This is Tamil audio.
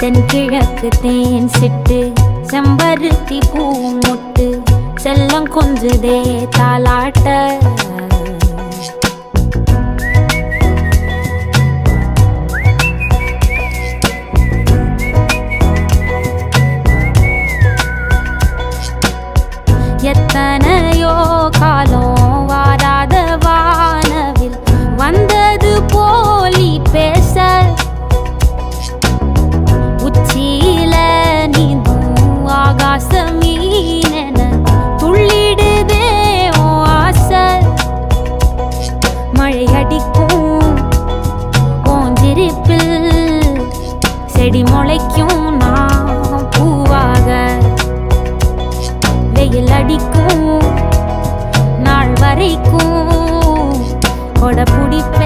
தென்கிழக்கு தேன் சிட்டு செம்பருத்தி பூ முட்டு செல்லம் கொஞ்சுதே தாலாட்ட எத்தனையோ காலம் வாராத வானவில் வந்தது போலி பேச உச்சியில நீந்தும் ஆகாச மீனென துள்ளிடுதே ஆசை மழை அடிக்கும் ஓஞ்சிருப்பில் செடி முளைக்கும் நான் பூவாக வெயில் அடிக்கும் நாள் வரைக்கும் கொடை பிடிப்ப